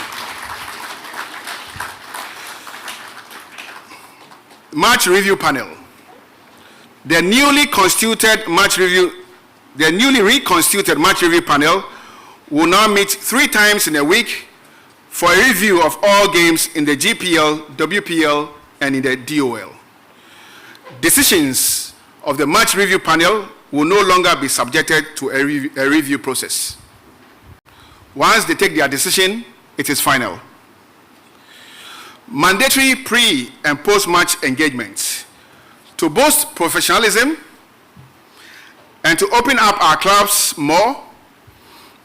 Match review panel. The newly reconstituted match review panel will now meet 3 times in a week for a review of all games in the GPL, WPL, and in the DOL. Decisions of the match review panel will no longer be subjected to a review process. Once they take their decision, it is final. Mandatory pre- and post-match engagements. To boost professionalism and to open up our clubs more,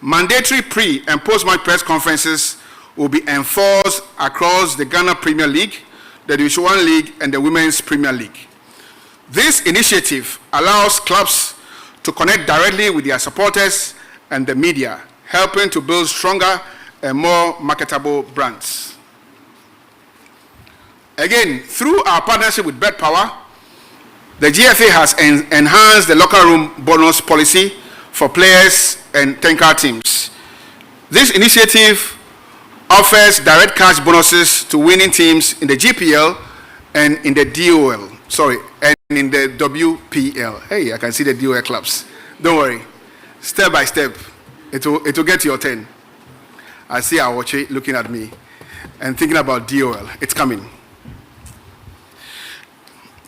mandatory pre- and post-match press conferences will be enforced across the Ghana Premier League, the Division 1 League, and the Women's Premier League. This initiative allows clubs to connect directly with their supporters and the media, helping to build stronger and more marketable brands. Again, through our partnership with Bet Power, the GFA has enhanced the locker room bonus policy for players and tanker teams. This initiative offers direct cash bonuses to winning teams in the GPL and in the DOL. And in the WPL. Hey, I can see the DOL clubs. Don't worry. Step by step, it will get to your turn. I see our watch looking at me and thinking about DOL. It's coming.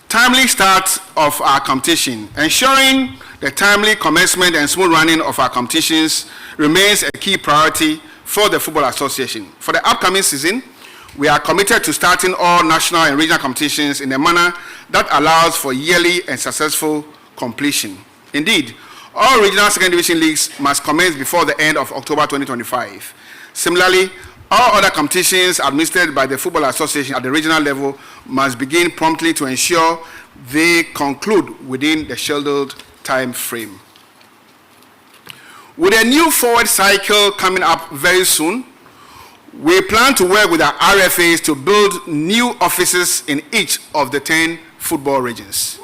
Timely start of our competition. Ensuring the timely commencement and smooth running of our competitions remains a key priority for the Football Association. For the upcoming season, we are committed to starting all national and regional competitions in a manner that allows for yearly and successful completion. Indeed, all regional second division leagues must commence before the end of October 2025. Similarly, all other competitions administered by the Football Association at the regional level must begin promptly to ensure they conclude within the scheduled time frame. With a new forward cycle coming up very soon, We plan to work with our RFAs to build new offices in each of the 10 football regions.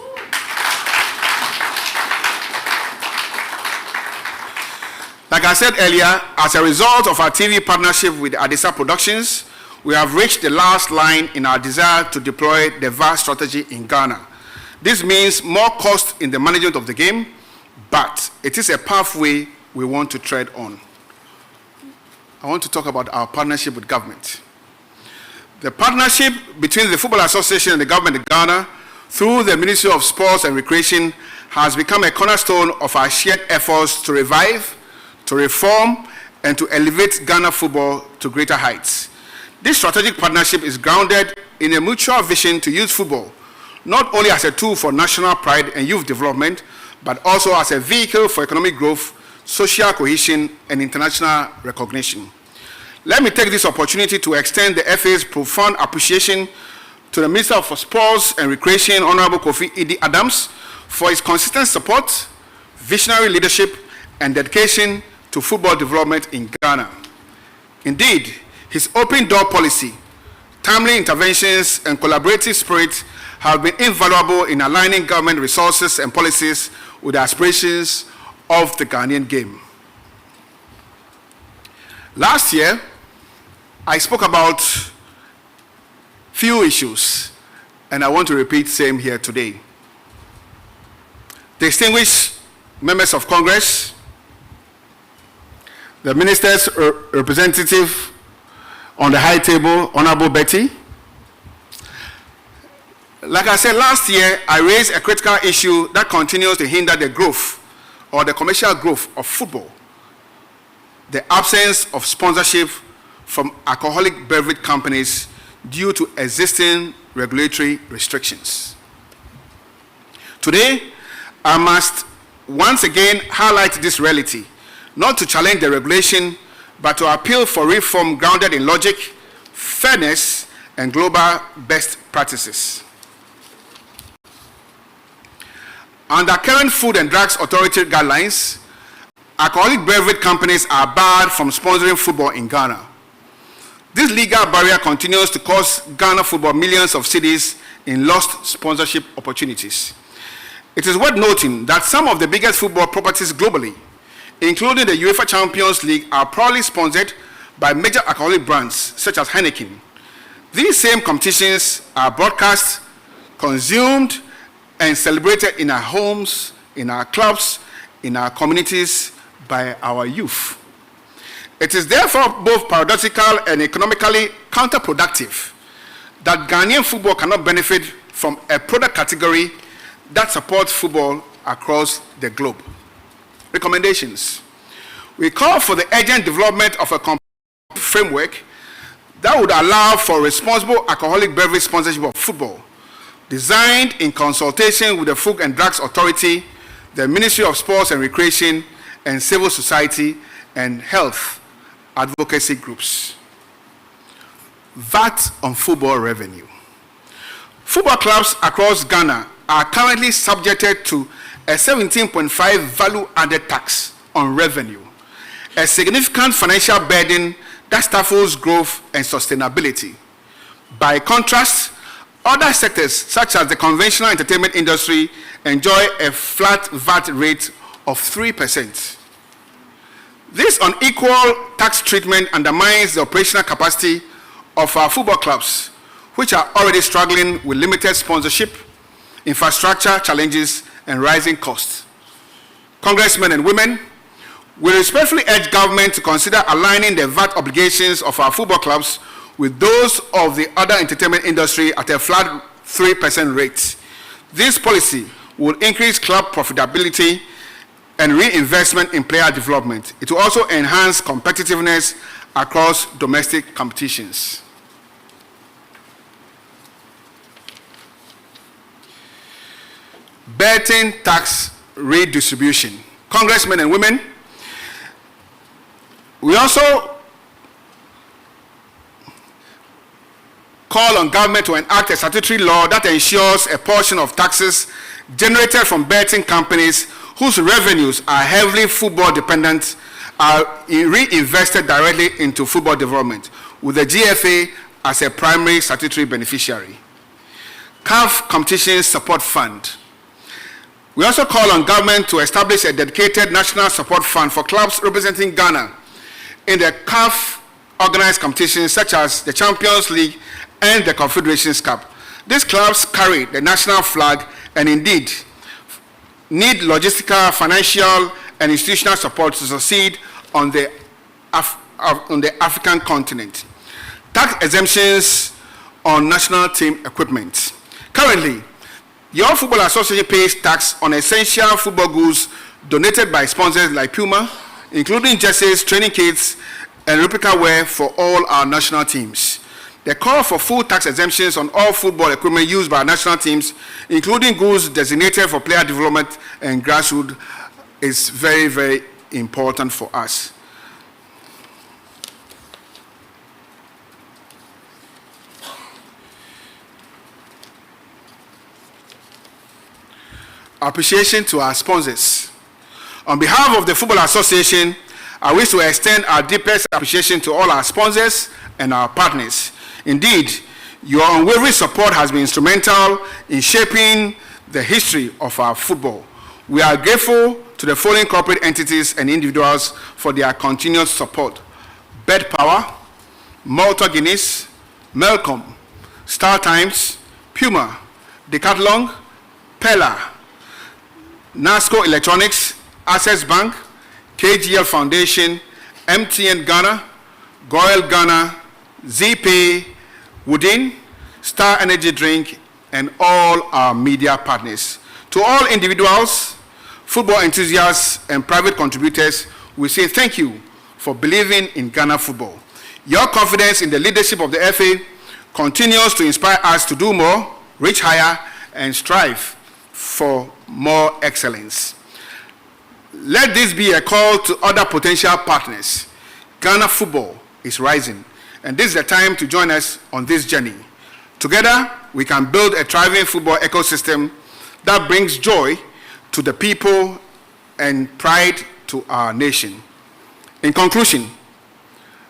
Like I said earlier, as a result of our TV partnership with Adisa Productions, we have reached the last line in our desire to deploy the VAR strategy in Ghana. This means more cost in the management of the game, but it is a pathway we want to tread on. I want to talk about our partnership with government. The partnership between the Football Association and the government of Ghana through the Ministry of Sports and Recreation has become a cornerstone of our shared efforts to revive, to reform, and to elevate Ghana football to greater heights. This strategic partnership is grounded in a mutual vision to use football, not only as a tool for national pride and youth development, but also as a vehicle for economic growth, social cohesion, and international recognition. Let me take this opportunity to extend the FA's profound appreciation to the Minister for Sports and Recreation, Honorable Kofi Idi Adams, for his consistent support, visionary leadership, and dedication to football development in Ghana. Indeed, his open door policy, timely interventions, and collaborative spirit have been invaluable in aligning government resources and policies with the aspirations of the Ghanaian game. Last year, I spoke about few issues, and I want to repeat same here today. Distinguished members of Congress, the minister's representative on the high table, Honorable Betty. Like I said last year, I raised a critical issue that continues to hinder the growth or the commercial growth of football. The absence of sponsorship from alcoholic beverage companies due to existing regulatory restrictions. Today, I must once again highlight this reality, not to challenge the regulation, but to appeal for reform grounded in logic, fairness, and global best practices. Under current Food and Drugs Authority guidelines, alcoholic beverage companies are barred from sponsoring football in Ghana. This legal barrier continues to cost Ghana football millions of cedis in lost sponsorship opportunities. It is worth noting that some of the biggest football properties globally, including the UEFA Champions League, are proudly sponsored by major alcoholic brands such as Heineken. These same competitions are broadcast, consumed, and celebrated in our homes, in our clubs, in our communities by our youth. It is therefore both paradoxical and economically counterproductive that Ghanaian football cannot benefit from a product category that supports football across the globe. Recommendations. We call for the urgent development of a framework that would allow for responsible alcoholic beverage sponsorship of football, designed in consultation with the Food and Drugs Authority, the Ministry of Sports and Recreation, and civil society and health advocacy groups. VAT on football revenue. Football clubs across Ghana are currently subjected to a 17.5 value-added tax on revenue, a significant financial burden that stifles growth and sustainability. By contrast, other sectors, such as the conventional entertainment industry, enjoy a flat VAT rate of 3%. This unequal tax treatment undermines the operational capacity of our football clubs, which are already struggling with limited sponsorship, infrastructure challenges, and rising costs. Congressmen and women, we respectfully urge government to consider aligning the VAT obligations of our football clubs with those of the other entertainment industry at a flat 3% rate. This policy will increase club profitability and reinvestment in player development. It will also enhance competitiveness across domestic competitions. Betting tax redistribution. Congressmen and women, we also call on government to enact a statutory law that ensures a portion of taxes generated from betting companies whose revenues are heavily football dependent are reinvested directly into football development. with the GFA as a primary statutory beneficiary. CAF Competitions Support Fund. We also call on government to establish a dedicated national support fund for clubs representing Ghana in the CAF organized competitions such as the Champions League and the Confederations Cup. These clubs carry the national flag and indeed need logistical, financial, and institutional support to succeed on the African continent. Tax exemptions on national team equipment. Currently, your Football Association pays tax on essential football goods donated by sponsors like Puma, including jerseys, training kits, and replica wear for all our national teams. The call for full tax exemptions on all football equipment used by national teams, including goods designated for player development and grassroots, is very, very important for us. Appreciation to our sponsors. On behalf of the Football Association, I wish to extend our deepest appreciation to all our sponsors and our partners. Indeed, your unwavering support has been instrumental in shaping the history of our football. We are grateful to the following corporate entities and individuals for their continued support: Bed Power, Malta Guinness, Melcom, Star Times, Puma, Decathlon, Pella, NASCO Electronics, Access Bank, KGL Foundation, MTN Ghana, Goyle Ghana, ZPay, Woodin, Star Energy Drink, and all our media partners. To all individuals, football enthusiasts, and private contributors, we say thank you for believing in Ghana football. Your confidence in the leadership of the FA continues to inspire us to do more, reach higher, and strive for more excellence. Let this be a call to other potential partners. Ghana football is rising, and this is the time to join us on this journey. Together, we can build a thriving football ecosystem that brings joy to the people and pride to our nation. In conclusion,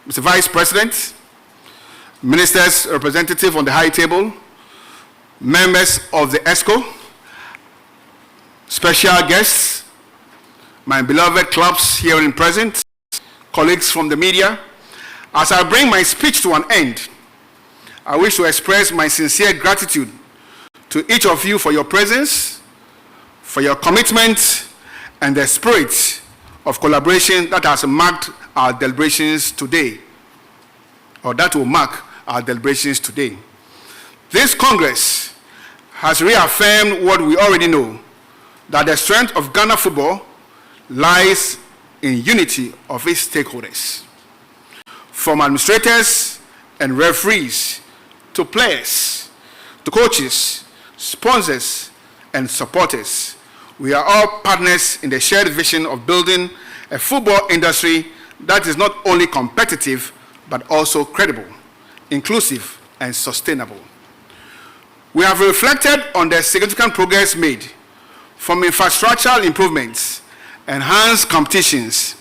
Mr. Vice President, ministers, representatives on the high table, members of the ESCO, special guests, my beloved clubs here in present, colleagues from the media, as I bring my speech to an end, I wish to express my sincere gratitude to each of you for your presence, for your commitment, and the spirit of collaboration that has marked our deliberations today, or that will mark our deliberations today. This Congress has reaffirmed what we already know, that the strength of Ghana football lies in unity of its stakeholders. From administrators and referees to players, to coaches, sponsors, and supporters, we are all partners in the shared vision of building a football industry that is not only competitive, but also credible, inclusive, and sustainable. We have reflected on the significant progress made from infrastructural improvements, enhanced competitions,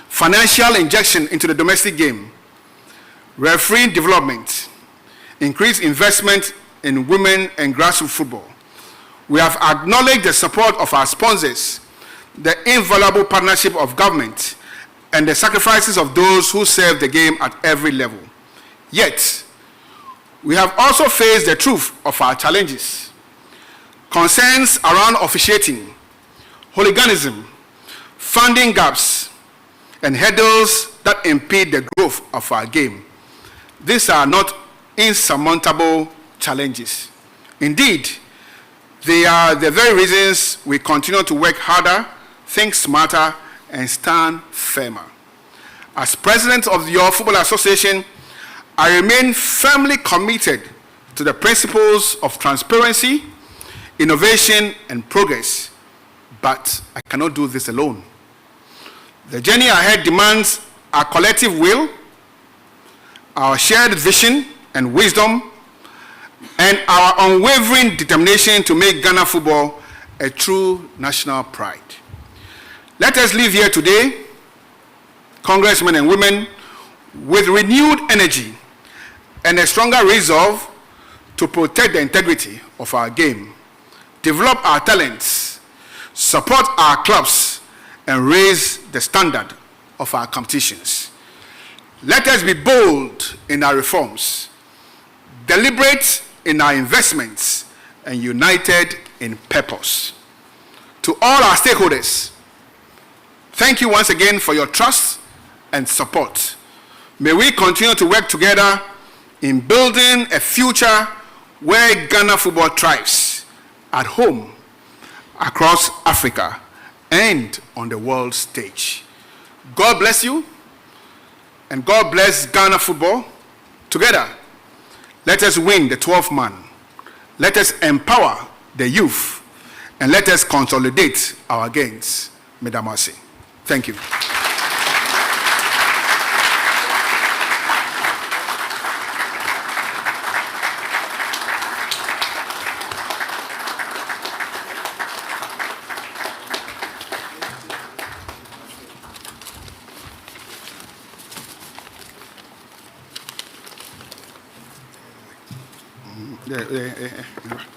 financial injection into the domestic game, referee development, increased investment in women and grassroots football. We have acknowledged the support of our sponsors, the invaluable partnership of government, and the sacrifices of those who serve the game at every level. Yet, we have also faced the truth of our challenges. Concerns around officiating, hooliganism, funding gaps, and hurdles that impede the growth of our game. These are not insurmountable challenges. Indeed, they are the very reasons we continue to work harder, think smarter, and stand firmer. As president of your Football Association, I remain firmly committed to the principles of transparency, innovation, and progress, but I cannot do this alone. The journey ahead demands our collective will, our shared vision and wisdom, and our unwavering determination to make Ghana football a true national pride. Let us live here today, congressmen and women, with renewed energy and a stronger resolve to protect the integrity of our game, develop our talents, support our clubs, and raise the standard of our competitions. Let us be bold in our reforms, deliberate in our investments, and united in purpose. To all our stakeholders, thank you once again for your trust and support. May we continue to work together in building a future where Ghana football thrives at home, across Africa, and on the world stage. God bless you, and God bless Ghana football. Together, let us win the 12th man. Let us empower the youth, and let us consolidate our gains. Medamasi. Thank you. Yeah.